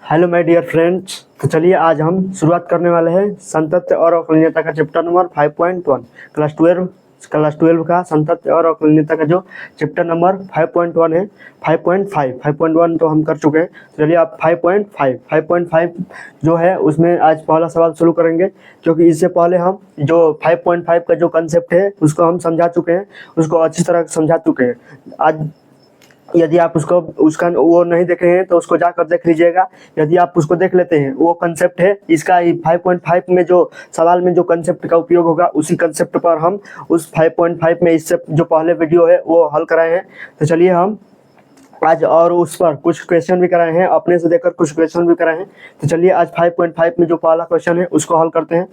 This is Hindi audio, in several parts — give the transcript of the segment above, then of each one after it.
Hello my dear friends. तो चलिए आज हम शुरुआत करने वाले हैं संतत्य और अवकलनीयता का चैप्टर नंबर 5.1 क्लास 12 का संतत्य और अवकलनीयता का जो चैप्टर नंबर 5.1 है 5.1 तो हम कर चुके हैं। तो चलिए आप 5.5 जो है उसमें आज पहला सवाल शुरू करेंगे, क्योंकि इससे पहले हम जो 5.5 का जो कंसेप्ट है उसको हम समझा चुके हैं, उसको अच्छी तरह समझा चुके हैं। आज यदि आप उसका वो नहीं देख रहे हैं तो उसको जाकर देख लीजिएगा। यदि आप उसको देख लेते हैं, वो कंसेप्ट है इसका 5.5 में जो सवाल में जो कंसेप्ट का उपयोग होगा उसी कंसेप्ट पर हम उस 5.5 में इससे जो पहले वीडियो है वो हल कराए हैं। तो चलिए हम आज और उस पर कुछ क्वेश्चन भी कराए हैं, अपने से देखकर कुछ क्वेश्चन भी कराए हैं। तो चलिए आज 5.5 में जो पहला क्वेश्चन है उसको हल करते हैं।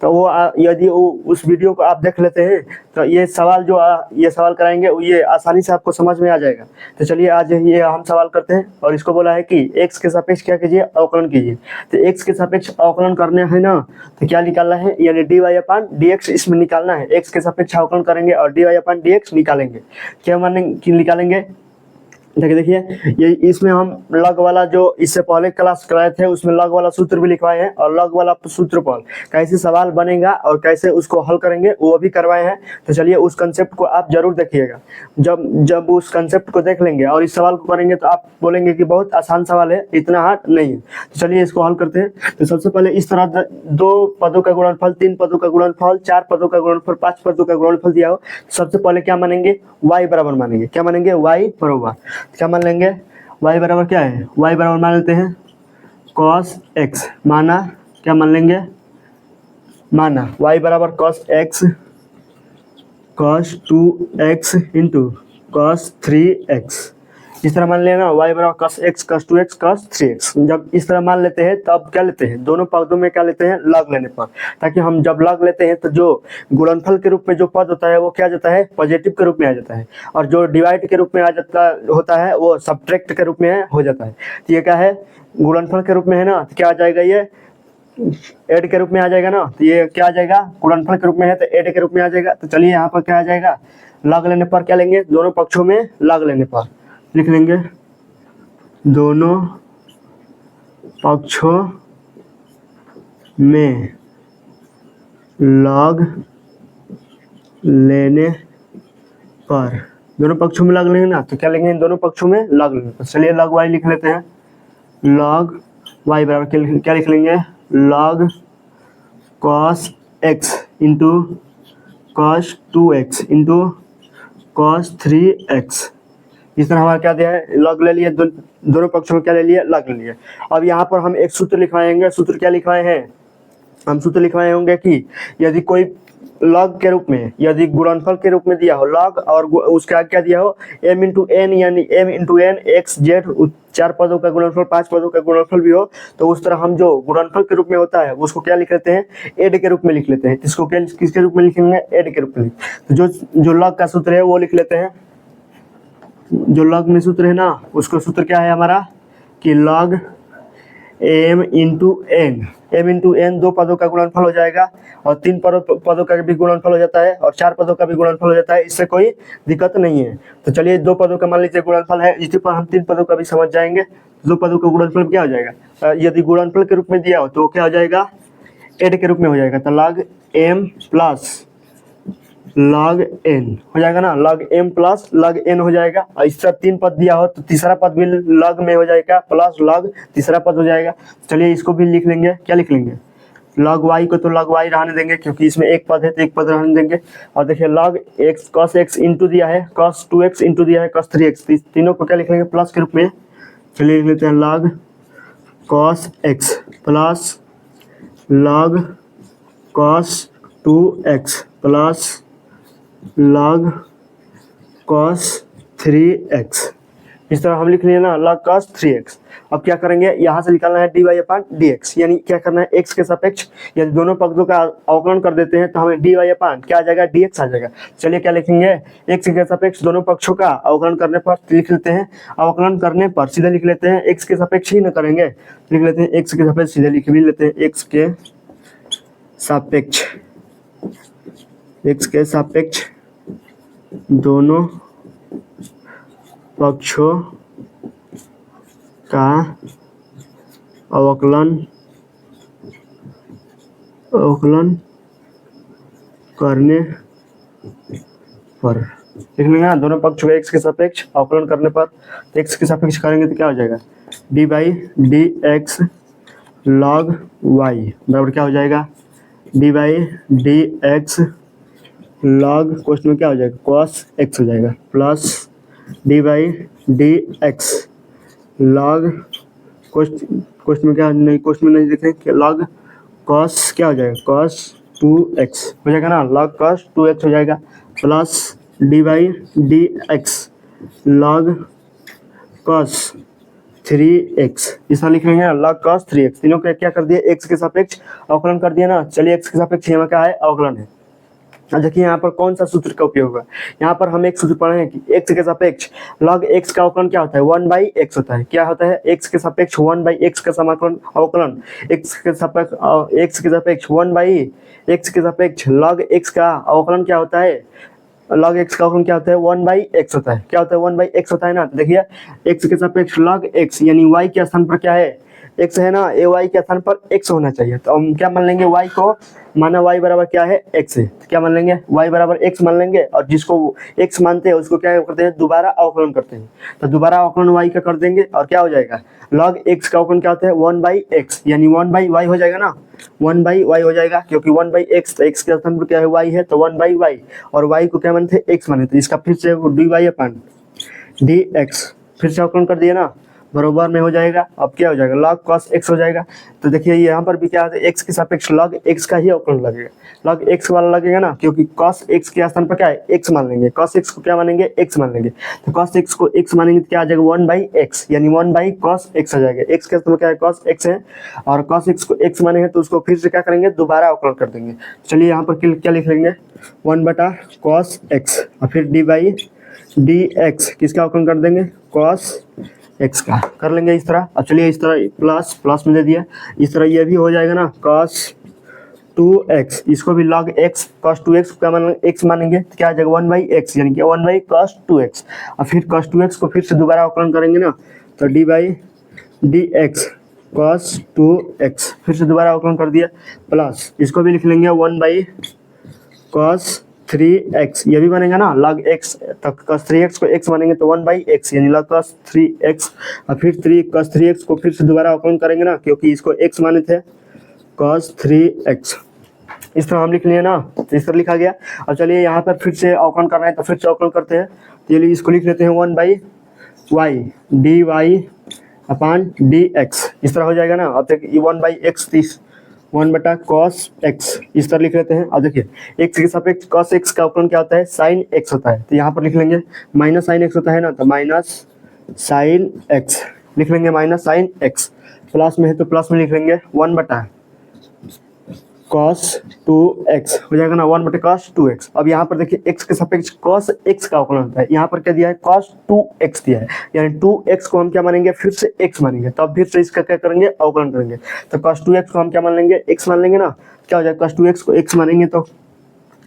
तो वो यदि वो उस वीडियो को आप देख लेते हैं तो ये सवाल ये सवाल कराएंगे ये आसानी से आपको समझ में आ जाएगा। तो चलिए आज ये हम सवाल करते हैं, और इसको बोला है कि x के सापेक्ष क्या कीजिए, अवकलन कीजिए। तो x के सापेक्ष अवकलन करने है ना, तो क्या निकालना है, यानी dy/dx इसमें निकालना है। x के सापेक्ष अवकलन करेंगे और dy/dx निकालेंगे। क्या निकालेंगे, देखिए ये इसमें हम लग वाला जो इससे पहले क्लास कराए थे उसमें लग वाला सूत्र भी लिखवाए हैं, और लग वाला सूत्र पर कैसे सवाल बनेगा और कैसे उसको हल करेंगे वो भी करवाए हैं। तो चलिए उस कंसेप्ट को आप जरूर देखिएगा। जब उस कंसेप्ट को देख लेंगे और इस सवाल को करेंगे तो आप बोलेंगे कि बहुत आसान सवाल है, इतना हार्ड नहीं है। तो चलिए इसको हल करते हैं। तो सबसे पहले इस तरह 2 पदों का गुणनफल, 3 पदों का गुणनफल, 4 पदों का गुणनफल, 5 पदों का गुणनफल दिया हो। सबसे पहले क्या मानेंगे, y बराबर मानेंगे। क्या मानेंगे, y बराबर क्या मान लेंगे, y बराबर क्या है, y बराबर मान लेते हैं cos x। माना, क्या मान लेंगे, माना y बराबर cos x cos 2x into cos 3x। इस तरह मान लेना y बराबर cos x cos 2x cos 3x। जब इस तरह मान लेते हैं तब क्या लेते हैं, दोनों पदों में क्या लेते हैं, लग लेने पर, ताकि हम जब लग लेते हैं तो जो गुणनफल के रूप में जो पद होता है वो क्या जाता है, पॉजिटिव के रूप में आ जाता है, और जो डिवाइड के रूप में आ जाता होता है वो सब्ट्रैक्ट के रूप में हो जाता है। तो ये क्या है, गुणनफल के रूप में है ना, तो क्या आ जाएगा, ये ऐड के रूप में आ जाएगा ना। तो ये क्या आ जाएगा, गुणनफल के रूप में है तो ऐड के रूप में आ जाएगा। तो चलिए यहाँ पर क्या आ जाएगा, लग लेने पर क्या लेंगे, दोनों पक्षों में लग लेने पर लिख लेंगे, दोनों पक्षों में लग लेने पर, दोनों पक्षों में लग लेंगे ना, तो क्या लेंगे, दोनों पक्षों में लग लेने पर। चलिए लग y लिख लेते हैं, लग y बराबर क्या लिख लेंगे, लग cos x into cos 2x into cos 3x। इस तरह हमारा क्या दिया है, लग ले लिए, दोनों पक्षों में क्या ले लिए, लग ले लिए। अब यहाँ पर हम एक सूत्र लिखवाएंगे। सूत्र क्या लिखवाए हैं, हम सूत्र लिखवाए होंगे कि यदि कोई लग के रूप में, यदि गुणनफल के रूप में दिया हो लग, और उसका क्या दिया हो m इंटू एन, यानी m into n x z, 4 पदों का गुणनफल, 5 पदों का गुणनफल भी हो, तो उस तरह हम जो गुणनफल के रूप में होता है उसको क्या लिख लेते हैं, ऐड के रूप में लिख लेते हैं। इसको किसके रूप में लिखेंगे, ऐड के रूप में। तो जो लग का सूत्र है वो लिख लेते हैं। जो लग में सूत्र है ना, उसका सूत्र क्या है हमारा, कि लग m इंटू एन 2 पदों का गुणनफल हो जाएगा, और 3 पदों का भी गुणनफल हो जाता है, और 4 पदों का भी गुणनफल हो जाता है। इससे कोई दिक्कत नहीं है। तो चलिए 2 पदों का मान लीजिए गुणनफल है, इसी पर हम 3 पदों का भी समझ जाएंगे। 2 पदों का गुणनफल क्या हो जाएगा, यदि गुणनफल के रूप में दिया हो तो क्या हो जाएगा, ऐड के रूप में हो जाएगा। तो लग m प्लस log n हो जाएगा ना, log m plus log n हो जाएगा। और इस तरह 3 पद दिया हो तो तीसरा पद भी log में हो जाएगा, प्लस log तीसरा पद हो जाएगा। चलिए इसको भी लिख लेंगे, क्या लिख लेंगे, log y को तो log y रहने देंगे, क्योंकि इसमें एक पद है तो एक पद रहने देंगे। और देखिए log x cos x into दिया है, cos 2x इंटू दिया है, cos 3x, तीनों को क्या लिख लेंगे, प्लस के रूप में। चलिए लिख लेते हैं log cos x plus log cos 2x plus log cos 3x। इस तरह हम लिख लिए ना, log cos 3x। अब क्या करेंगे, यहाँ से निकालना है dy/dx, यानी क्या करना है, x के सापेक्ष यदि दोनों पदों का अवकलन कर देते हैं तो हमें dy क्या आ जाएगा, dx आ जाएगा। चलिए क्या लिखेंगे, x के सापेक्ष दोनों पक्षों का अवकलन करने पर लिख लेते हैं, अवकलन करने पर सीधे लिख लेते हैं, x के सापेक्ष ही न करेंगे, लिख लेते हैं x के सापेक्ष, सीधे लिख भी लेते हैं, x के सापेक्ष दोनों पक्षों का अवकलन करने पर लिख लेंगे ना, दोनों पक्ष को x के सापेक्ष अवकलन करने पर, तो x के सापेक्ष करेंगे तो क्या हो जाएगा, d by d x log y बराबर क्या हो जाएगा, d by d x log question में क्या हो जाएगा, कॉस एक्स हो जाएगा, plus D by d x log question में क्या नहीं, क्वेश्चन में नहीं देखें लॉग कॉस क्या हो जाएगा, कॉस 2x हो जाएगा ना, लॉग कॉस 2x हो जाएगा, plus D by d x log cos 3x इस लिख लेंगे ना, log cos 3x, तीनों को क्या कर दिया, x के सापेक्ष अवकलन कर दिया ना। चलिए x के सापेक्ष यहाँ क्या है, अवकलन है। अब देखिए यहाँ पर कौन सा सूत्र का उपयोग हुआ, यहाँ पर हम एक सूत्र पढ़े हैं कि x के सापेक्ष log x का अवकलन क्या होता है, 1/x होता है। क्या होता है, x के सापेक्ष 1/x का समाकलन अवकलन, x के सापेक्ष 1/x के सापेक्ष log x का अवकलन क्या होता है, log x का अवकलन क्या होता है, 1/x होता है। क्या होता है, 1/x होता है ना। तो देखिए x के सापेक्ष log x यानी y के स्थान पर क्या है, x है ना, ए y के स्थान पर x होना चाहिए। तो हम क्या मान लेंगे, y को माना y बराबर क्या है, x है। तो क्या मान लेंगे, y बराबर x मान लेंगे, और जिसको x मानते हैं उसको क्या करते हैं, दोबारा अवकलन करते हैं। तो दोबारा अवकलन y का कर देंगे और क्या हो जाएगा, log x का अवकलन क्या होता है, 1/x यानी 1/y हो जाएगा ना, 1/y हो जाएगा, क्योंकि 1/x तो x के स्थान पर क्या है, y है, तो 1/y, और y को क्या मानते हैं, x माने, तो इसका फिर से dy अपन dx फिर से अवकलन कर दिया ना, बरोबर में हो जाएगा। अब क्या हो जाएगा, log cos x हो जाएगा। तो देखिए यहाँ पर भी क्या है, x के सापेक्ष log x का ही अवकलन लगेगा, log x वाला लगेगा ना, क्योंकि cos x के स्थान पर क्या है, x मान लेंगे, cos x को क्या मानेंगे, x मान लेंगे। तो cos x को x मानेंगे तो क्या आ जाएगा, 1/x यानी 1/cos x आ जाएगा। x के स्थान पर क्या है, cos x है, और cos x को x मानेंगे तो उसको फिर से क्या करेंगे, दोबारा अवकलन कर देंगे। चलिए यहाँ पर क्या लिख लेंगे, 1/cos x और फिर dx किसका अवकलन कर देंगे, cos x का कर लेंगे इस तरह। अब चलिए इस तरह प्लस में दे दिया, इस तरह ये भी हो जाएगा ना, cos 2x, इसको भी log x cos 2x क्या मानेंगे, x मानेंगे, तो क्या आ जाएगा 1/x यानी कि 1/cos 2x, और फिर cos 2x को फिर से दोबारा अवकलन करेंगे ना, तो d/dx cos 2x फिर से दोबारा अवकलन कर दिया, प्लस इसको भी लिख लेंगे 1/cos 3x, ये भी बनेगा ना, log x तक cos 3x को x मानेंगे तो 1/x यानी log cos 3x, और फिर cos 3x को फिर से दोबारा अवकलन करेंगे ना, क्योंकि इसको x माने थे, cos 3x इस तरह हम लिख लिए ना, तो इस तरह लिखा गया। अब चलिए यहाँ पर फिर से अवकलन करना है तो फिर से अवकलन करते हैं। चलिए इसको लिख लेते हैं 1/y dy/dx इस तरह हो जाएगा ना। अब देखिए 1/x 1/cos x इस तरह लिख लेते हैं। अब देखिए x के सापेक्ष cos x का अवकलन क्या होता है, sin x होता है। तो यहाँ पर लिख लेंगे माइनस sin x होता है ना, तो माइनस sin x लिख लेंगे, माइनस sin x, प्लस में है तो प्लस में लिख लेंगे 1/cos 2x हो जाएगा ना, 1/cos 2x। अब यहाँ पर देखिए x के सापेक्ष cos x का अवकलन होता है, यहाँ पर क्या दिया है, cos 2x दिया है, यानी 2x को हम क्या मानेंगे, फिर से x मानेंगे, तब फिर से इसका क्या करेंगे, अवकलन करेंगे। तो cos 2x को हम क्या मान लेंगे, x मान लेंगे ना। क्या हो जाएगा, cos 2x को x मानेंगे तो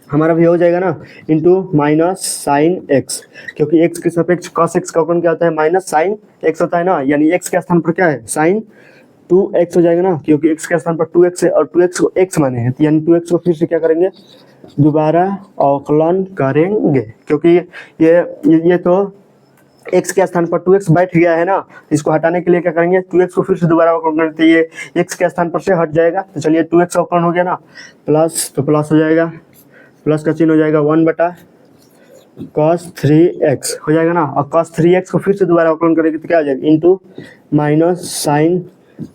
हमारा भी हो जाएगा ना, इंटू माइनस साइन x, क्योंकि x के सापेक्ष cos x का अवकलन क्या होता है, माइनस साइन x होता है ना, यानी x के स्थान पर क्या है, साइन 2x हो जाएगा ना, क्योंकि x के स्थान पर 2x है और 2x को x माने हैं, यानी 2x को फिर से क्या करेंगे, दोबारा अवकलन करेंगे, क्योंकि ये तो x के स्थान पर 2x बैठ गया है ना, इसको हटाने के लिए क्या करेंगे, 2x को फिर से दोबारा अवकलन करते हैं, ये x के स्थान पर से हट जाएगा। तो चलिए 2x अवकलन हो गया ना, प्लस तो प्लस हो जाएगा, प्लस का चिन्ह हो जाएगा 1/cos 3x हो जाएगा ना, और cos 3x को फिर से दोबारा अवकलन करेंगे तो क्या हो जाएगा, इंटू माइनस साइन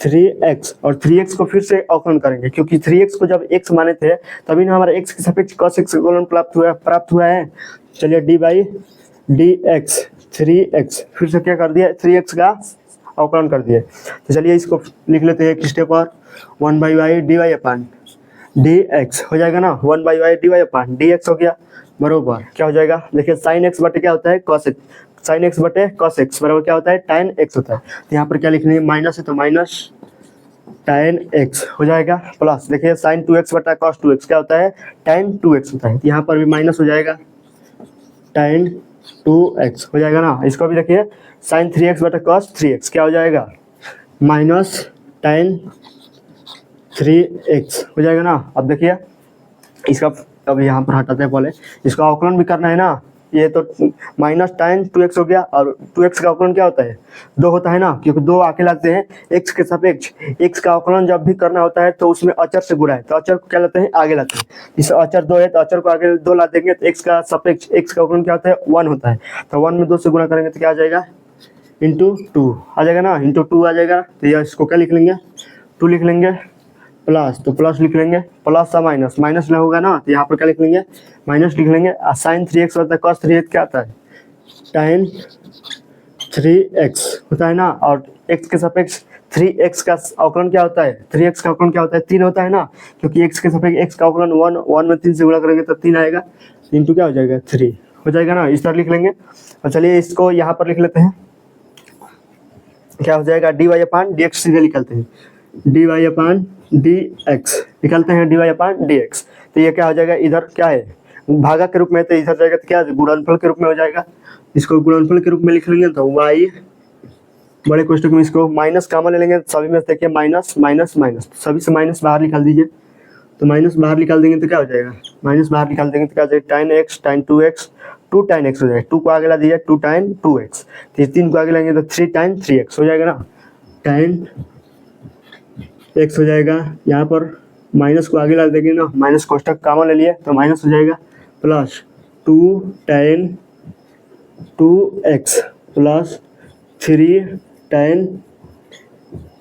3x, और 3x को फिर से अवकलन करेंगे, क्योंकि 3x को जब x माने थे तभी ना हमारा x के सापेक्ष cos x अवकलन प्राप्त हुआ है। चलिए d/dx 3x फिर से क्या कर दिया, 3x का अवकलन कर दिया। तो चलिए इसको लिख लेते हैं एक स्टेप और, 1/y dy/dx हो जाएगा ना, 1/y dy/dx हो गया, बरोबर क्या हो जाएगा, देखिए sin x बटे क्या होता है, cos x, sin x बटे cos x बराबर क्या होता है, tan x होता है। तो यहाँ पर क्या लिखने है, माइनस है तो माइनस tan x हो जाएगा, प्लस देखिए sin 2x बटा cos 2x क्या होता है, tan 2x होता है। तो यहाँ पर भी माइनस हो जाएगा, tan 2x हो जाएगा ना। इसको भी देखिए sin 3x बटा cos 3x क्या हो जाएगा, माइनस tan 3x हो जाएगा ना। अब देखिए इसका, अब यहाँ पर हटाते हैं, पहले इसका अवकलन भी करना है ना। ये तो माइनस tan 2x हो गया, और 2x का अवकलन क्या होता है, 2 होता है ना, क्योंकि 2 आके लाते हैं x के सापेक्ष। x का अवकलन जब भी करना होता है तो उसमें अचर से गुणा है, तो अचर को क्या लाते हैं, आगे लाते हैं। इस अचर 2 है तो अचर को आगे 2 ला देंगे, तो x का सापेक्ष, x का अवकलन क्या होता है, 1 होता है। तो 1 में 2 से गुणा करेंगे तो क्या आ जाएगा, इंटू 2 आ जाएगा ना, इंटू 2 आ जाएगा। तो यह इसको क्या लिख लेंगे, 2 लिख लेंगे, प्लस, तो प्लस लिख लेंगे, प्लस सा माइनस, माइनस ना होगा ना, तो यहाँ पर क्या लिख लेंगे, माइनस लिख लेंगे। साइन 3x होता है, कॉस 3x क्या आता है, tan 3x होता है ना, और x के सापेक्ष 3x का अवकलन क्या होता है, 3x का अवकलन क्या होता है, 3 होता है ना, क्योंकि x के सापेक्ष x का अवकलन 1 में 3 से गुणा करेंगे तो 3 आएगा, इंटू क्या हो जाएगा, 3 हो जाएगा ना। इस तरह लिख लेंगे। और चलिए इसको यहाँ पर लिख लेते हैं, क्या हो जाएगा, dy/dx सीधे निकलते हैं, dy/dx निकलते हैं, dy/dx। तो ये क्या हो जाएगा, इधर क्या है भागा के रूप में, तो इधर जाएगा तो क्या गुणनफल के रूप में हो जाएगा। इसको गुणनफल के रूप में लिख लेंगे तो y बड़े कोष्ठक में, इसको माइनस कामा ले लेंगे, सभी में देखिए माइनस माइनस माइनस, सभी से माइनस बाहर निकाल दीजिए। तो माइनस बाहर निकाल देंगे तो क्या हो जाएगा, माइनस बाहर निकाल देंगे तो क्या हो जाएगा, tan x tan 2x 2 tan x हो जाएगा, 2 को आगे ला दीजिए, 2 tan 2x, 3 को आगे लाएंगे तो 3 tan 3x हो जाएगा ना, tan x हो जाएगा। यहाँ पर माइनस को आगे ला देंगे ना, माइनस कोष्ठक कामा ले लिए तो माइनस हो जाएगा, plus 2 tan 2x plus 3 tan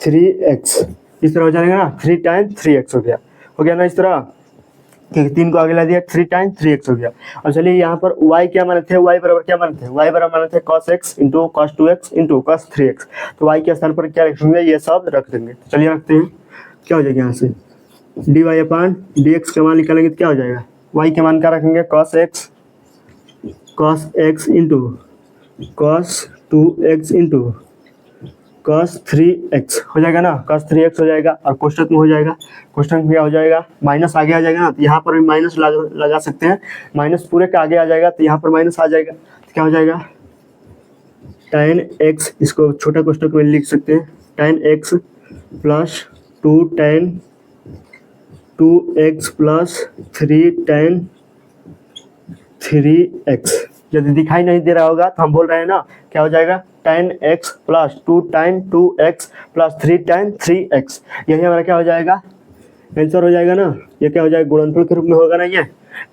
3x, इस तरह हो जाएगा ना, 3 tan 3x हो गया ना इस तरह, क्योंकि 3 को आगे ला दिया, 3 tan 3x हो गया। और चलिए यहाँ पर y क्या माने थे, y बराबर क्या माने थे, y बराबर माने थे cos x into cos 2x into cos 3x। तो y के स्थान पर क्या रखेंगे, ये सब रख देंगे। तो चलिए रखते हैं, क्या हो जाएगा यहाँ से, dy/dx का मान निकालेंगे तो क्या हो जाएगा, y के मान क्या रखेंगे, cos x into cos 2x into cos 3x हो जाएगा ना, cos 3x हो जाएगा, और कोष्ठक में हो जाएगा, कोष्ठक में क्या हो जाएगा, माइनस आगे आ जाएगा ना, तो यहाँ पर भी माइनस लगा सकते हैं, माइनस पूरे का आगे आ जाएगा तो यहाँ पर माइनस आ जाएगा, तो क्या हो जाएगा, tan x, इसको छोटा कोष्ठक में लिख सकते हैं, tan x plus 2 tan 2x plus 3 tan 3x। यदि दिखाई नहीं दे रहा होगा तो हम बोल रहे हैं ना, क्या हो जाएगा, tan x plus 2 tan 2x plus 3 tan 3x, यही हमारा क्या हो जाएगा, आंसर हो जाएगा ना। ये क्या हो जाएगा, गुणनफल के रूप में होगा ना, ये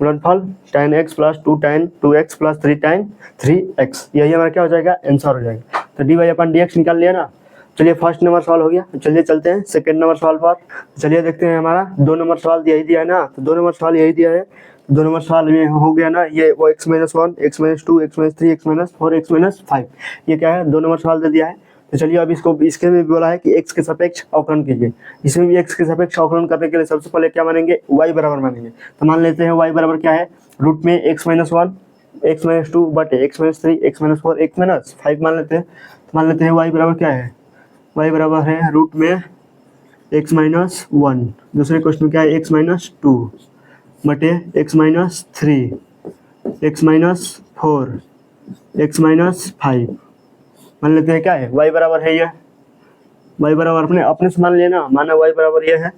गुणनफल tan x plus 2 tan 2x plus 3 tan 3x, यही हमारा क्या हो जाएगा, आंसर हो जाएगा। तो dy/dx निकाल लिया ना। चलिए फर्स्ट नंबर सवाल हो गया, चलिए चलते हैं सेकंड नंबर सवाल पर। चलिए देखते हैं, हमारा 2 नंबर सवाल यही दिया है ना, तो 2 नंबर सवाल यही दिया है, 2 नंबर सवाल में हो गया ना, ये वो x-1 x-2 x-3 x-4 x-5, ये क्या है, 2 नंबर सवाल दे दिया है। तो चलिए अब इसको, इसके में भी बोला है कि x के सापेक्ष अवकलन कीजिए, इसमें भी x के सापेक्ष अवकलन करने के लिए सबसे पहले क्या मानेंगे, y बराबर मानेंगे। तो मान लेते हैं y बराबर क्या है, रूट में x-1 x-2 बटे x-3 x-4 x-5 मान लेते हैं। तो मान लेते हैं y बराबर क्या है, y बराबर है रूट में x-1, दूसरे क्वेश्चन में क्या है, x-2 बटे x-3 x-4 x-5 मान लेते हैं, क्या है, y बराबर है, ये y बराबर अपने से मान लिया ना, माना y बराबर ये है,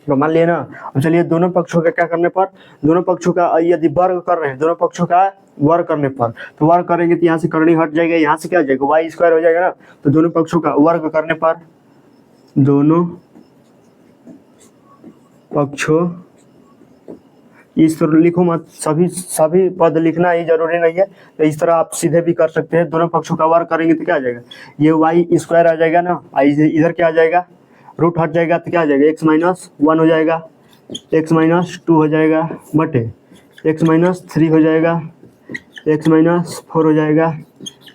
तो मान लिया ना। अब चलिए दोनों पक्षों का क्या करने पर, दोनों पक्षों का यदि वर्ग कर रहे हैं, दोनों पक्षों का वर्ग करने पर, तो वर्ग करेंगे तो यहाँ से करनी हट जाएगा, यहाँ से क्या हो जाएगा, y स्क्वायर हो जाएगा ना। तो दोनों पक्षों का वर्ग करने पर, दोनों पक्षों, इस तरह लिखो मत, सभी पद लिखना ही जरूरी नहीं है, तो इस तरह आप सीधे भी कर सकते हैं। दोनों पक्षों का वर्ग करेंगे तो क्या आ जाएगा, ये y स्क्वायर आ जाएगा ना, इधर क्या आ जाएगा, रूट हट जाएगा तो क्या आ जाएगा, x-1 हो जाएगा, x-2 हो जाएगा बटे x-3 हो जाएगा, x-4 हो जाएगा,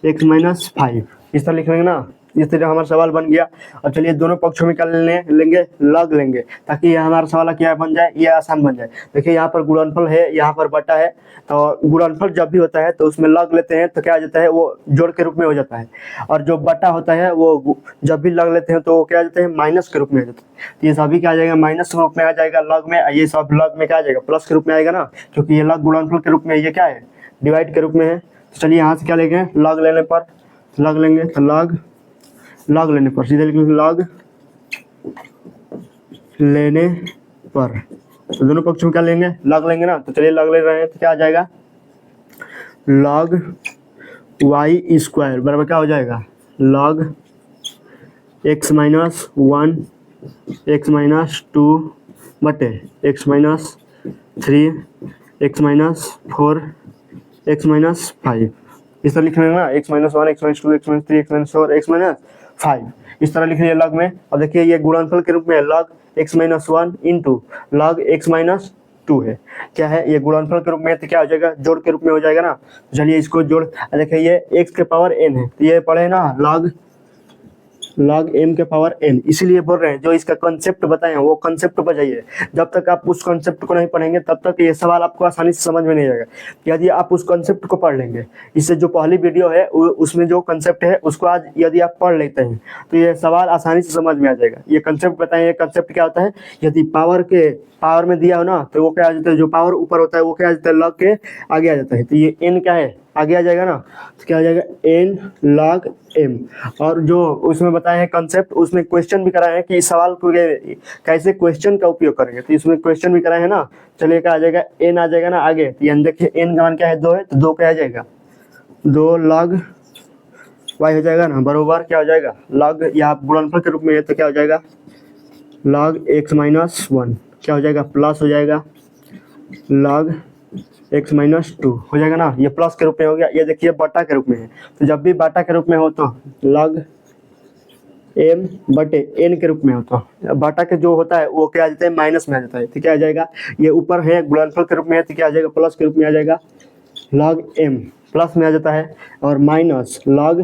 x-5, इस तरह लिख लेंगे ना। इस तरह हमारा सवाल बन गया। और चलिए दोनों पक्षों में क्या लेंगे, लग लेंगे, ताकि ये हमारा सवाल क्या बन जाए, ये आसान बन जाए। देखिए यहाँ पर गुणनफल है, यहाँ पर बटा है, तो गुणनफल जब भी होता है तो उसमें लग लेते हैं तो क्या आ जाता है, वो जोड़ के रूप में हो जाता है, और जो बटा होता है वो जब भी लग लेते हैं तो वो क्या आ जाता है, माइनस के रूप में आ जाता है। तो ये सभी क्या आ जाएगा, माइनस के रूप में आ जाएगा लग में, ये सब लग में क्या आ जाएगा, प्लस के रूप में आएगा ना, क्योंकि ये लग गुणनफल के रूप में, ये क्या है, डिवाइड के रूप में है। तो चलिए यहाँ से क्या लेंगे, लग लेने पर, लग लेंगे तो लग लेने पर सीधे लिखेंगे लग लेने पर, तो दोनों पक्ष में क्या लेंगे, लॉग लेंगे ना। तो चलिए लॉग ले रहे हैं, तो क्या आ जाएगा, लॉग वाई स्क्वायर बराबर क्या हो जाएगा, log x minus 1 x minus 2 बटे x minus 3 x minus 4 x minus 5। इस तरह लिख रहे हैं ना, x minus 1 x minus 2 x minus 3 x minus 4 x minus 5, इस तरह लिख रही है लॉग में। अब देखिए ये गुणनफल के रूप में log x minus 1 into log x minus 2 है, क्या है, ये गुणनफल के रूप में, तो क्या हो जाएगा, जोड़ के रूप में हो जाएगा ना। तो चलिए इसको जोड़, देखिए ये एक्स के पावर n है, तो ये पढ़े ना लॉग m के पावर n, इसीलिए बोल रहे हैं जो इसका कॉन्सेप्ट बताए हैं वो कॉन्सेप्ट पर जाइए। जब तक आप उस कॉन्सेप्ट को नहीं पढ़ेंगे तब तक ये सवाल आपको आसानी से समझ में नहीं आएगा। यदि आप उस कॉन्सेप्ट को पढ़ लेंगे, इससे जो पहली वीडियो है उसमें जो कॉन्सेप्ट है उसको आज यदि आप पढ़ लेते हैं तो ये सवाल आसानी से समझ में आ जाएगा। ये कॉन्सेप्ट बताएं, ये कॉन्सेप्ट क्या होता है, यदि पावर में दिया हो ना तो वो क्या आ जाता है, जो पावर ऊपर होता है वो क्या आ जाता है, लॉग के आगे आ जाता है। तो ये n क्या है, आगे आ जाएगा ना, तो क्या आ जाएगा n log m। और जो उसमें बताए हैं कॉन्सेप्ट, उसमें क्वेश्चन भी कराए हैं कि इस सवाल को कैसे क्वेश्चन का उपयोग करेंगे, तो इसमें क्वेश्चन भी कराए हैं ना। चलिए क्या आ जाएगा, n आ जाएगा ना आगे, तो यानी देखिए n का मान क्या है, 2 है, तो 2 क्या आ जाएगा, 2 log y हो जाएगा ना, बरोबर क्या हो जाएगा, log यहाँ गुणनफल के रूप में है तो क्या हो जाएगा, log x माइनस 1 क्या हो जाएगा, प्लस हो जाएगा log x माइनस 2 हो जाएगा ना, ये प्लस के रूप में हो गया। ये देखिए बटा के रूप में है, तो जब भी बटा के रूप में हो तो log m बटे n के रूप में हो, तो बटा के जो होता है वो क्या आ जाता है, माइनस में आ जाता है। तो क्या आ जाएगा, ये ऊपर है गुणनफल के रूप में है तो क्या आ जाएगा, प्लस के रूप में आ जाएगा, log m प्लस में आ जाता है, और माइनस log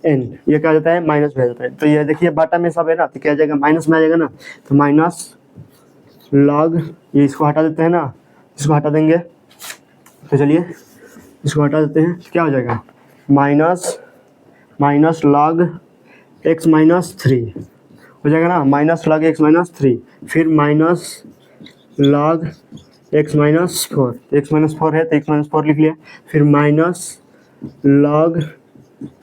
n ये क्या आ जाता है, माइनस में आ जाता है। तो ये देखिए बटा में सब है ना, तो क्या आ जाएगा, माइनस में आ जाएगा ना, तो माइनस log, ये इसको हटा देते हैं ना, इसको हटा देंगे, तो चलिए इसको हटा देते हैं, क्या हो जाएगा, माइनस log x माइनस 3 हो जाएगा ना, माइनस log x माइनस 3, फिर minus log x minus 4, x minus 4 है तो x माइनस 4 लिख लिया, फिर minus log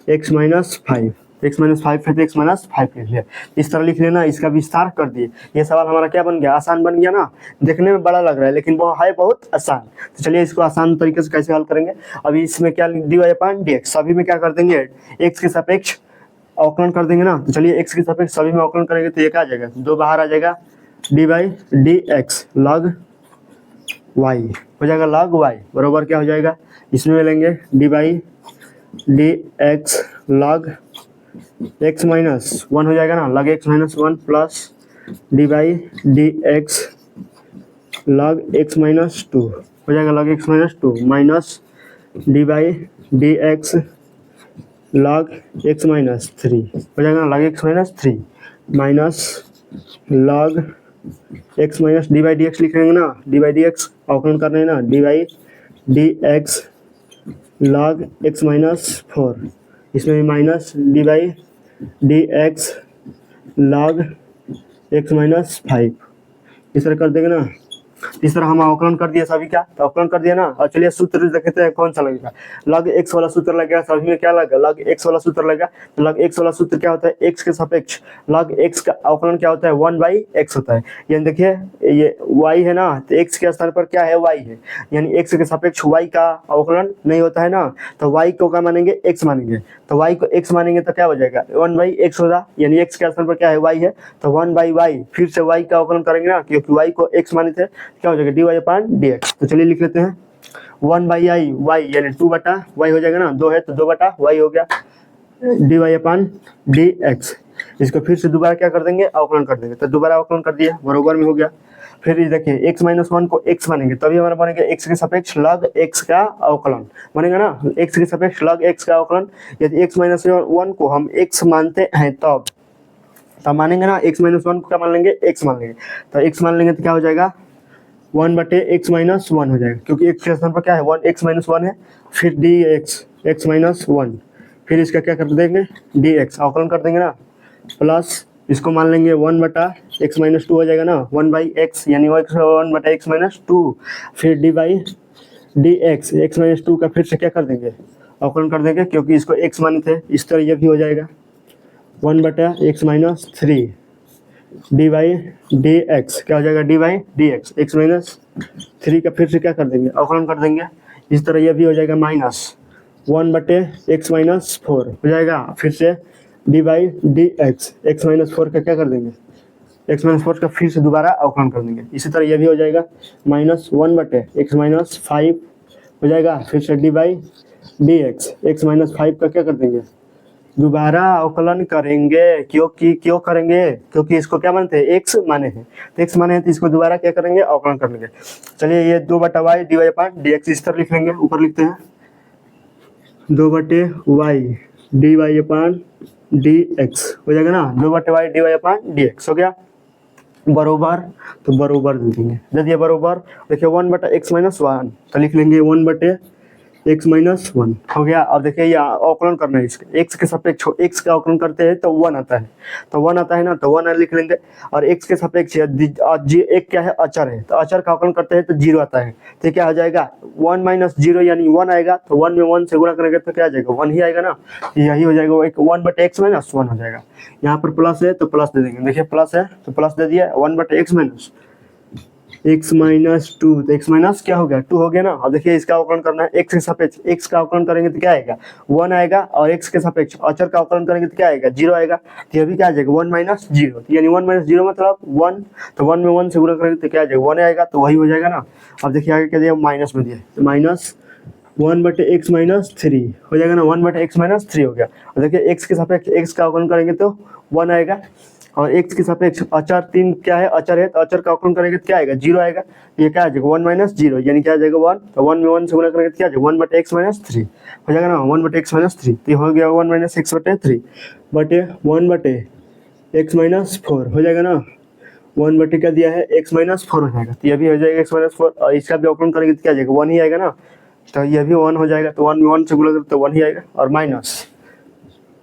x minus 5, x minus 5 है तो x माइनस 5 लिख लिया। इस तरह लिख लेना, इसका विस्तार कर दिए। ये सवाल हमारा क्या बन गया, आसान बन गया ना, देखने में बड़ा लग रहा है लेकिन वो है बहुत आसान। तो चलिए इसको आसान तरीके से कैसे हल करेंगे। अभी इसमें क्या डी वाई अपान डी एक्स, सभी में क्या कर देंगे, एक्स के सापेक्ष अवकलन कर देंगे ना। तो चलिए एक्स के सापेक्ष सभी में अवकलन करेंगे तो ये क्या आ जाएगा, 2 बाहर आ जाएगा, d by d x log y हो जाएगा, लॉग वाई बराबर क्या हो जाएगा, इसमें लेंगे D by d x log x minus 1 हो जाएगा ना, log x minus 1 plus D by d x log x minus 2 हो जाएगा, log x minus 2 minus D by d x log x minus 3 हो जाएगा ना, log x minus 3 minus log x minus D by d x लिख लेंगे ना, डी बाई डी एक्स अवकलन कर रहे हैं ना, D by d x log x minus 4, इसमें भी minus D by d x log x minus 5, इस तरह कर देंगे ना। इस तरह हम अवकलन कर दिया सभी का, तो अवकलन कर दिया ना। और चलिए सूत्र देखते हैं कौन सा लगेगा, log x वाला सूत्र लगेगा, सभी में क्या लगेगा, log x वाला सूत्र लगेगा। तो log x वाला सूत्र क्या होता है, x के सापेक्ष log x का अवकलन क्या होता है, 1/x होता है। यानी देखिए ये y है ना, तो x के स्थान पर क्या है, y है, यानी x के सापेक्ष y का अवकलन नहीं होता है ना, तो y को क्या मानेंगे, x मानेंगे। तो y को x मानेंगे तो क्या हो जाएगा, 1/x होगा, यानी x के स्थान पर क्या है, y है, तो 1/y फिर से y का अवकलन करेंगे ना, क्योंकि y को x माने थे, क्या हो जाएगा, डी वाई अपान डी एक्स। तो चलिए लिख लेते हैं 1/i वाई यानी 2 बटा वाई हो जाएगा ना, 2 है तो 2 बटा वाई हो गया, डी वाई अपान डी एक्स। इसको फिर से दोबारा क्या कर देंगे, अवकलन कर देंगे, तो दोबारा अवकलन कर दिया, बराबर में हो गया। फिर ये देखिए x माइनस 1 को x मानेंगे तभी हमारा बनेगा x के सापेक्ष log x का अवकलन बनेगा ना, x के सापेक्ष log x का अवकलन। यदि x माइनस 1 को हम x मानते हैं तब मानेंगे ना, x माइनस 1 को क्या मान लेंगे, x मान लेंगे। तो x मान लेंगे तो क्या हो जाएगा, 1/x माइनस 1 हो जाएगा, क्योंकि x के स्थान पर क्या है, 1x माइनस 1 है, फिर dx x माइनस 1, फिर इसका क्या कर देंगे, dx अवकलन कर देंगे ना, प्लस इसको मान लेंगे 1/x माइनस 2 हो जाएगा ना, 1/x यानी 1/x माइनस 2, फिर D by d x x minus 2 का फिर से क्या कर देंगे, अवकलन कर देंगे, क्योंकि इसको x माने थे। इस तरह ये भी हो जाएगा 1/x minus 3 D by d x क्या हो जाएगा, d by d x, x minus 3 का फिर से क्या कर देंगे, अवकलन कर देंगे। इस तरह ये भी हो जाएगा माइनस 1/x-4 हो जाएगा। फिर से D by d x, x minus 4 का क्या कर देंगे, एक्स माइनस 4 का फिर से दोबारा अवकलन कर देंगे। इसी तरह ये भी हो जाएगा -1/x-5 हो जाएगा। फिर से D by d x, x minus 5 का क्या कर देंगे, दोबारा अवकलन करेंगे। क्यों करेंगे, क्योंकि इसको क्या मानते हैं, एक्स माने हैं, तो एक्स माने हैं तो इसको दोबारा क्या करेंगे, अवकलन कर लेंगे। चलिए ये 2/y dy अपॉन dx इस तरह लिख लेंगे, ऊपर लिखते हैं 2/y dy अपॉन dx हो जाएगा ना, 2/y dy अपॉन dx हो गया बरोबर, तो बरोबर दे देंगे। जब ये बरोबर देखिए 1/x-1 तो लिख लेंगे 1/x-1 हो गया। अब देखिए ये अवकलन करना है इसके, x के सापेक्ष x का अवकलन करते हैं तो 1 आता है, तो 1 आता है ना, तो 1 लिख लेंगे। और x के सापेक्ष एक क्या है, अचर है, तो अचर का अवकलन करते हैं तो 0 आता है, तो क्या हो जाएगा 1 - 0 यानी 1 आएगा, तो 1 में 1 से गुणा करेंगे तो क्या आ जाएगा, 1 ही आएगा ना, यही हो जाएगा 1/x-1 हो जाएगा। यहाँ पर प्लस है तो प्लस दे देंगे, देखिए प्लस है तो प्लस दे दिया, 1/x-2 तो x माइनस क्या हो गया, 2 हो गया ना। अब देखिए इसका अवकलन करना है, x के सापेक्ष x का अवकलन करेंगे तो क्या आएगा, 1 आएगा, और x के सापेक्ष अचर का अवकलन करेंगे तो क्या आएगा, 0 आएगा, तो ये भी क्या आ जाएगा 1 - 0, यानी 1 - 0 मतलब 1, तो 1 में 1 से गुणा करेंगे तो क्या आ जाएगा 1 आएगा, तो वही हो जाएगा ना। अब देखिए आगे क्या दिया, माइनस में दिया, तो -1/x-3 हो जाएगा ना, 1/x-3 हो गया। और देखिए x के सापेक्ष x का अवकलन करेंगे तो 1 आएगा, और x के सापेक्ष अचर 3 क्या है, अचर है, तो अचर का अवकलन करेंगे तो क्या आएगा, 0 आएगा, ये क्या आ जाएगा 1 - 0 यानी क्या आ जाएगा 1, तो 1 में 1 से गुणा करेंगे तो क्या आ जाएगा 1/x-3 हो जाएगा ना, 1/x-3 तो हो गया 1 - x/3 बटे 1/x-4 हो जाएगा ना, 1 क्या दिया है, x-4 हो जाएगा, तो ये भी हो जाएगा x-4, और इसका भी अवकलन करेंगे तो क्या आ जाएगा 1 ही आएगा ना, तो ये भी 1 हो जाएगा, तो 1 में 1 से गुणा करेंगे तो 1 ही आएगा, और माइनस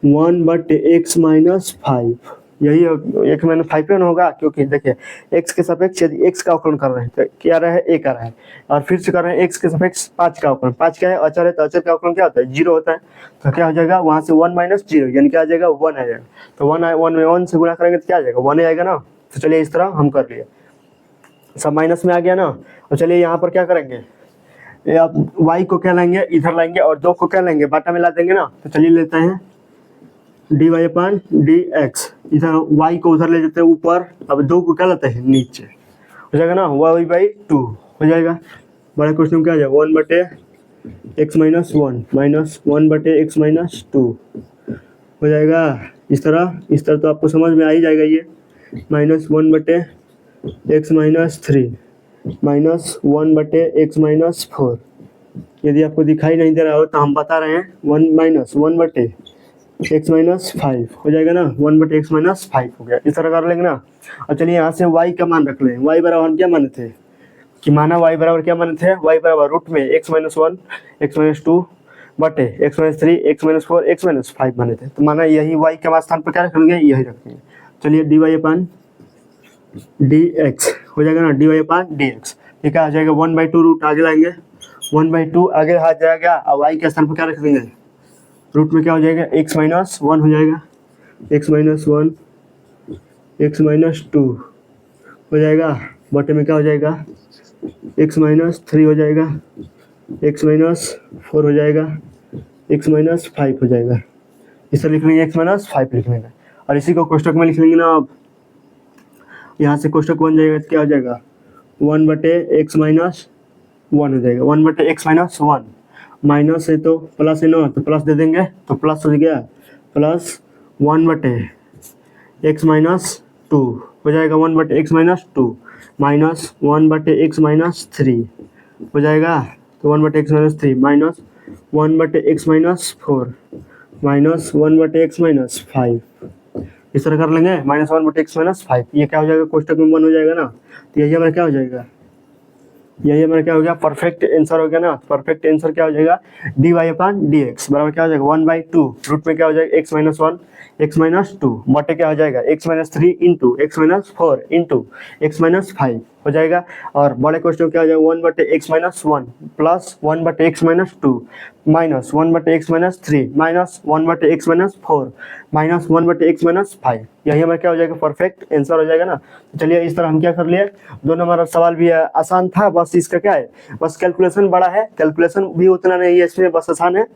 1/x-5 यही -5 होगा, क्योंकि देखिए x के सापेक्ष यदि x का अवकलन कर रहे हैं तो क्या रहा है, a का रहा है, और फिर से कर रहे हैं x के सापेक्ष 5 का अवकलन, 5 क्या है, अचर है, तो अचर का अवकलन क्या होता है, 0 होता है, तो क्या हो जाएगा वहां से 1 - 0 यानी क्या आ जाएगा 1 आ जाएगा, तो 1 में 1 से गुणा करेंगे तो क्या आ जाएगा 1 ही आएगा ना। तो चलिए इस तरह हम कर लिए, सब माइनस में आ गया ना। और चलिए यहाँ पर क्या करेंगे, आप y को क्या लाएंगे, इधर लाएंगे, और 2 को क्या लाएंगे, बाटा में ला देंगे ना, तो चलिए लेते हैं dy अपॉन dx, इधर y को उधर ले जाते हैं ऊपर, अब 2 को क्या लाते हैं नीचे, हो जाएगा ना y/2 हो जाएगा। बड़ा क्वेश्चन में क्या आ जाएगा 1/x-1 माइनस 1/x-2 हो जाएगा। इस तरह तो आपको समझ में आ ही जाएगा, ये -1/x-3 माइनस 1/x-4, यदि आपको दिखाई नहीं दे रहा हो तो हम बता रहे हैं 1/x-5 हो जाएगा ना, 1/x-5 हो गया। इस तरह कर लेंगे ना। और चलिए यहाँ से y का मान रख लें, y बराबर हम क्या माने थे, कि माना y बराबर क्या माने थे, y बराबर रूट में x-1 x-2 बटे x-3 x-4 x-5 माने थे, तो माना यही y के स्थान पर क्या रखेंगे, यही रखेंगे। चलिए dy अपॉन dx हो जाएगा ना, dy अपॉन dx ठीक है, आ जाएगा 1/2 रूट आगे लाएंगे, 1/2 आगे आ जाएगा, और y के स्थान पर क्या रख देंगे, रूट में क्या हो जाएगा x-1 हो जाएगा, x-1 x-2 हो जाएगा, बटे में क्या हो जाएगा x-3 हो जाएगा, x-4 हो जाएगा, x-5 हो जाएगा। इसे लिख लेंगे x-5 लिख लेंगे, और इसी को कोष्टक में लिख लेंगे ना। अब यहाँ से कोष्टक बन जाएगा तो क्या हो जाएगा 1/x-1 हो जाएगा, 1/x-1 माइनस है तो प्लस है ना, तो प्लस दे देंगे, तो प्लस हो गया, प्लस 1/x-2 हो जाएगा, 1/x-2 माइनस 1/x-3 हो जाएगा, तो 1/x-3 minus 1/x-4 minus 1/x-5 इस तरह कर लेंगे, -1/x-5 ये क्या हो जाएगा, कोष्टक में 1 हो जाएगा ना, तो यही हमारा क्या हो जाएगा, यही हमारा क्या हो गया, परफेक्ट आंसर हो गया ना। परफेक्ट आंसर क्या हो जाएगा, dy अपॉन dx बराबर क्या हो जाएगा 1/2 रूट में क्या हो जाएगा x-1 एक्स माइनस टू बटे क्या हो जाएगा x minus three into x minus four into x minus five हो जाएगा। और बड़े क्वेश्चन क्या हो जाएगा वन बटे x minus one plus one बटे x minus two minus one बटे x minus three minus one बटे x minus four minus one बटे एक्स माइनस फाइव। यही हमारा क्या हो जाएगा परफेक्ट आंसर हो जाएगा ना। तो चलिए इस तरह हम क्या कर लिए, दो नंबर सवाल भी आसान था, बस इसका क्या है बस कैलकुलेशन बड़ा है, कैलकुलेशन भी उतना नहीं है इसमें, बस आसान है,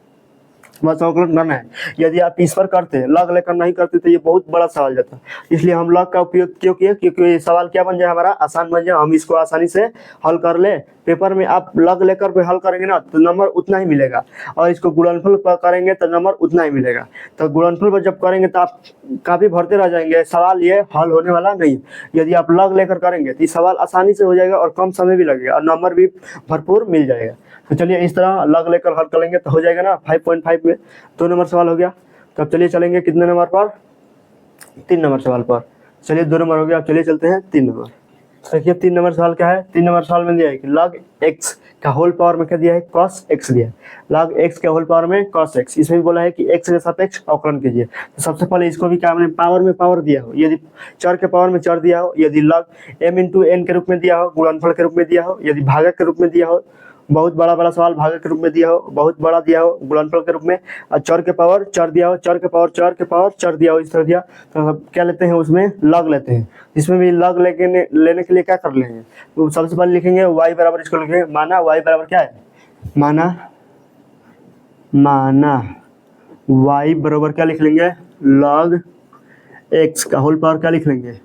बस अवकलन करना है। यदि आप इस पर करते लग लेकर नहीं करते तो ये बहुत बड़ा सवाल जाता, इसलिए हम लग का उपयोग क्यों किए क्योंकि ये सवाल क्या बन जाए हमारा आसान बन जाए, हम इसको आसानी से हल कर ले। पेपर में आप लग लेकर भी हल करेंगे ना तो नंबर उतना ही मिलेगा, और इसको गुणनफल पर करेंगे तो नंबर उतना ही मिलेगा। तो गुणनफल पर जब करेंगे तो आप काफ़ी भरते रह जाएंगे, सवाल ये हल होने वाला नहीं। यदि आप लग लेकर करेंगे तो ये सवाल आसानी से हो जाएगा और कम समय भी लगेगा और नंबर भी भरपूर मिल जाएगा। तो चलिए इस तरह लग लेकर हल कर लेंगे तो हो जाएगा ना 5.5 में दो नंबर सवाल हो गया। तो अब चलिए चलेंगे कितने नंबर पर, 3 नंबर सवाल पर। चलिए 2 नंबर हो गया, अब चलिए चलते हैं 3 नंबर। देखिए 3 नंबर सवाल क्या है, 3 नंबर सवाल में दिया है कि log x का होल पावर में क्या दिया है cos x दिया है, log x के होल पावर में cos x, इसमें भी बोला है कि x के सापेक्ष अवकलन कीजिए। तो सबसे पहले इसको भी क्या हमने पावर में पावर दिया हो, यदि चर के पावर में चर दिया हो, यदि log m इंटू एन के रूप में दिया हो, गुणनफल के रूप में दिया हो, यदि भागक के रूप में दिया हो, बहुत बड़ा सवाल भागक के रूप में दिया हो, बहुत बड़ा दिया हो गुणनफल के रूप में, और चर के पावर चर दिया हो, चर के पावर चर के पावर चर दिया हो, इस तरह दिया तो अब क्या लेते हैं उसमें लग लेते हैं। इसमें भी लग लेने के लिए क्या कर लेंगे, तो सबसे पहले लिखेंगे y बराबर, इसको लिखेंगे माना y बराबर क्या है, माना y बराबर क्या लिख लेंगे log x का होल पावर क्या लिख लेंगे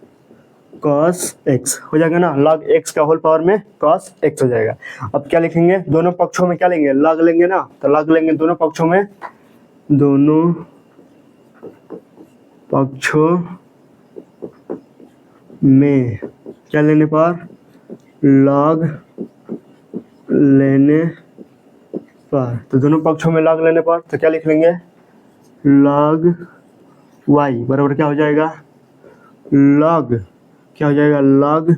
cos x हो जाएगा ना, log x का होल पावर में cos x हो जाएगा। अब क्या लिखेंगे दोनों पक्षों में क्या लेंगे log लेंगे ना, तो log लेंगे दोनों पक्षों में, दोनों पक्षों में क्या लेने पर log लेने पर, तो दोनों पक्षों में log लेने पर तो क्या लिख लेंगे log y बराबर क्या हो जाएगा log क्या हो जाएगा log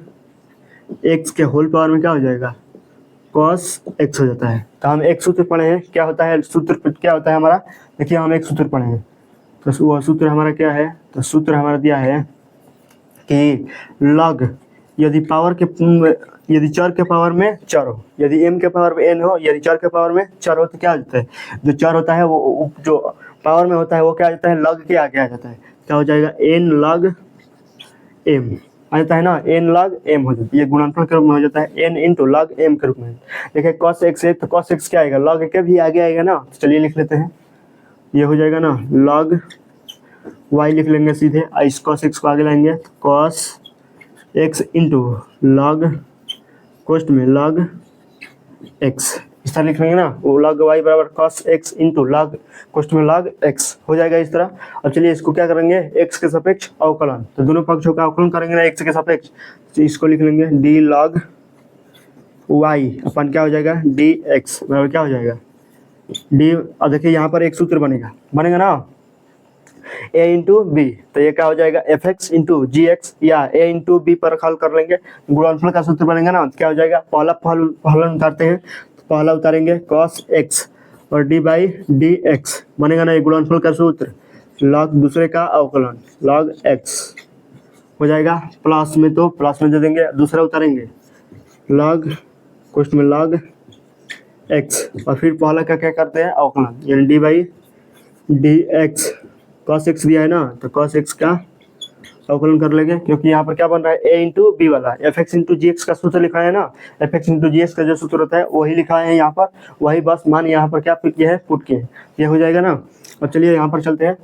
x के होल पावर में क्या हो जाएगा cos x हो जाता है। तो हम एक सूत्र पढ़े हैं, क्या होता है सूत्र क्या होता है हमारा, देखिए हम एक सूत्र पढ़े हैं तो वह सूत्र हमारा क्या है, तो सूत्र हमारा दिया है कि log यदि चर के पावर में चर हो, यदि m के पावर में n हो, यदि चर के पावर में चर हो तो क्या हो जाता है, जो चर होता है वो जो पावर में होता है वो क्या आ जाता है log के आगे आ जाता है, क्या हो जाएगा n log m आ जाता है ना, n log m हो जाता है, ये गुणनफल के रूप में हो जाता है n इंटू log m के रूप में। देखिए cos x है तो cos x क्या आएगा log के भी आगे आएगा ना, तो चलिए लिख लेते हैं, ये हो जाएगा ना log y लिख लेंगे सीधे, इस cos x को आगे लाएंगे cos x इंटू log कोष्ठ में log x, इस तरह लिख लेंगे ना, वो log y बराबर cos x इंटू log कोष्ठ में log x हो जाएगा इस तरह। अब चलिए इसको क्या करेंगे x के सापेक्ष अवकलन, तो दोनों पक्षों का अवकलन करेंगे ना x के सापेक्ष, तो इसको लिख लेंगे d log y अपन क्या हो जाएगा dx बराबर क्या हो जाएगा d। अब देखिए यहाँ पर एक सूत्र बनेगा ना a इंटू बी, तो ये क्या हो जाएगा एफ एक्स इंटू जी एक्स, या a इंटू बी पर हल कर लेंगे, गुणनफल का सूत्र बनेगा ना, क्या हो जाएगा पहला फलन उतारते हैं, तो पहला उतारेंगे cos x और d बाई डी एक्स बनेगा ना, ये गुणनफल का सूत्र, log दूसरे का अवकलन log x हो जाएगा, प्लस में तो प्लस में दे देंगे, दूसरा उतारेंगे log कोष्ठ में log x और फिर पहला का क्या करते हैं अवकलन, यानी d by d x, cos x दिया है ना तो cos x का अवकलन कर लेंगे, क्योंकि यहाँ पर क्या बन रहा है a इंटू बी वाला एफ एक्स इंटू जी एक्स का सूत्र लिखा है ना, एफ एक्स इंटू जी एक्स का जो सूत्र होता है वही लिखा है यहाँ पर, वही बस मान यहाँ पर क्या किया है पुट किए, ये हो जाएगा ना। अब चलिए यहाँ पर चलते हैं,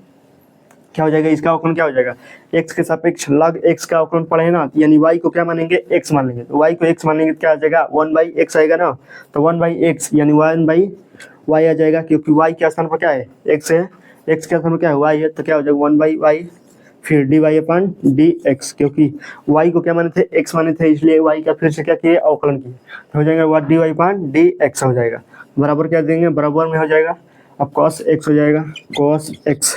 क्या हो जाएगा इसका अवकलन क्या हो जाएगा x के सापेक्ष log x का अवकलन पढ़े ना, यानी y को क्या मानेंगे x मान लेंगे, तो y को x मानेंगे क्या आ जाएगा 1/x आएगा ना, तो 1/x यानी 1/y आ जाएगा, क्योंकि y के स्थान पर क्या है x है, x के स्थान पर क्या है y है, तो क्या हो जाएगा 1/y फिर dy अपन dx, क्योंकि y को क्या माने थे x माने थे, इसलिए y का फिर से क्या किए अवकलन किए, तो हो जाएगा dy अपन dx हो जाएगा, बराबर क्या देंगे बराबर में हो जाएगा, अब cos x हो जाएगा cos x,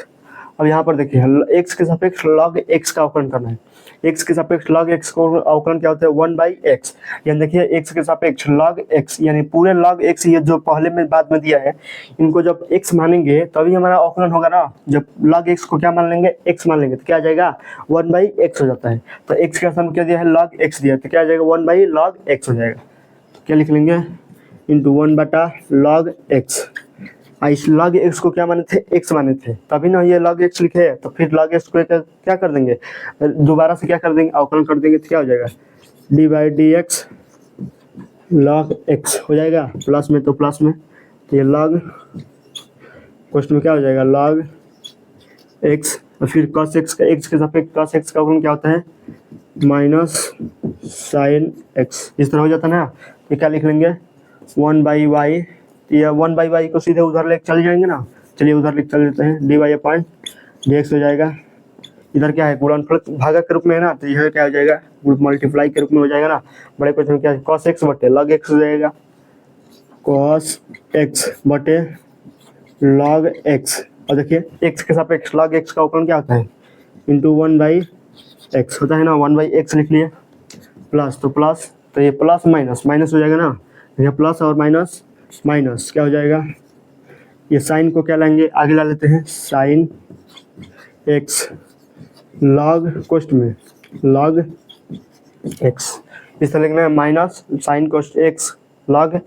अब यहाँ पर देखिए x के सापेक्ष log x का अवकलन करना है। x के सापेक्ष log x को अवकलन क्या होता है 1/x, यानी देखिए x के सापेक्ष log x यानी पूरे log x ये जो पहले में बाद में दिया है, इनको जब x मानेंगे तभी हमारा अवकलन होगा ना। जब log x को क्या मान लेंगे, x मान लेंगे, तो क्या आ जाएगा 1/x हो जाता है। तो x के स्थान पर क्या दिया है log x दिया, तो क्या आ जाएगा 1/log x हो जाएगा। तो क्या लिख लेंगे इंटू 1/log x। इस log x को क्या माने थे, x माने थे, तभी ना ये log x लिखे है। तो फिर log x को क्या कर देंगे, दोबारा से क्या कर देंगे, अवकलन कर देंगे, तो क्या हो जाएगा d/dx log x हो जाएगा। प्लस में तो प्लस में, तो ये log क्वेश्चन में क्या हो जाएगा log x, और फिर cos x का x के सापेक्ष cos x का अवकलन क्या होता है माइनस sin x, इस तरह हो जाता है ना। तो क्या लिख लेंगे 1/y, या 1/y को सीधे उधर लेके चले जाएंगे ना। चलिए उधर लेके चल लेते हैं, dy/dx हो जाएगा। इधर क्या है गुणनफल भागक के रूप में है ना, तो यह क्या हो जाएगा मल्टीप्लाई के रूप में हो जाएगा ना। बड़े क्वेश्चन में क्या है cos x बटे log x हो जाएगा, cos x बटे log x। और देखिए x के सापेक्ष log x का अवकलन क्या होता है इंटू 1/x होता है ना, 1/x लिख लिए, प्लस तो प्लस, तो ये प्लस माइनस माइनस हो जाएगा ना, ये प्लस और माइनस माइनस क्या हो जाएगा, ये साइन को क्या लाएंगे आगे ला लेते हैं, साइन x log कोष्ठ में log x, इस तरह लिखना है माइनस साइन कोष्ठ x log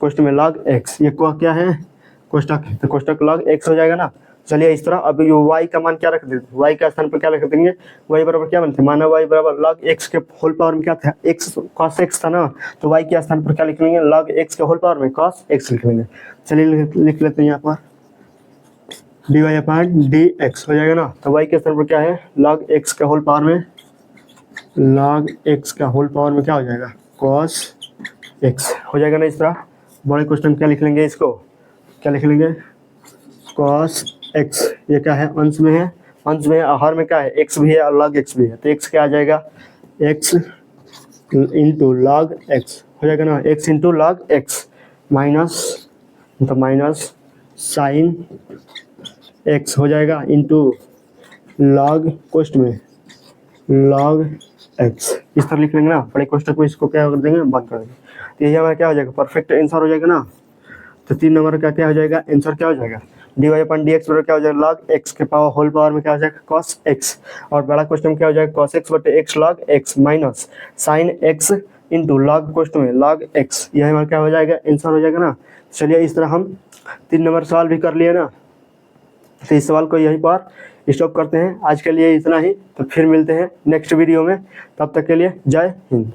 कोष्ठ में log x, ये को क्या है कोष्ठक, तो कोष्ठक log x हो जाएगा ना। चलिए इस तरह अब ये y का मान क्या रख देंगे, y का स्थान पर क्या रख देंगे, y बराबर क्या बनते, माना y बराबर log x के होल पावर में क्या था x cos x था ना, तो y के स्थान पर क्या लिख लेंगे log x के होल पावर में cos x लिख लेंगे। चलिए लिख लेते हैं यहाँ पर dy/dx हो जाएगा ना। तो y के स्थान पर क्या है log x के होल पावर में, log x का होल पावर में क्या हो जाएगा cos x हो जाएगा ना। इस तरह बड़े क्वेश्चन क्या लिख लेंगे, इसको क्या लिख लेंगे cos x, ये क्या है अंश में है, अंश में हर में क्या है x भी है और log x भी है, तो x क्या आ जाएगा x इंटू log x हो जाएगा ना, x into log x minus, तो माइनस साइन x हो जाएगा इंटू log कोष्ठ में log x, इस तरह लिख लेंगे ना। बड़े कोष्ठक में इसको क्या कर देंगे बंद कर देंगे, तो यही हमारा क्या हो जाएगा परफेक्ट आंसर हो जाएगा ना। तो 3 नंबर का क्या हो जाएगा आंसर, क्या हो जाएगा dy/dx बराबर क्या हो जाएगा log x के पावर होल पावर में क्या हो जाएगा cos x, और बड़ा क्वेश्चन में क्या हो जाएगा cos x बटे x log x minus sin x into log question में log x, यह हमारा क्या हो जाएगा आंसर हो जाएगा ना। चलिए इस तरह हम 3 नंबर सवाल भी कर लिए ना। तो इस सवाल को यहीं पर स्टॉप करते हैं, आज के लिए इतना ही। तो फिर मिलते हैं नेक्स्ट वीडियो में, तब तक के लिए जय हिंद।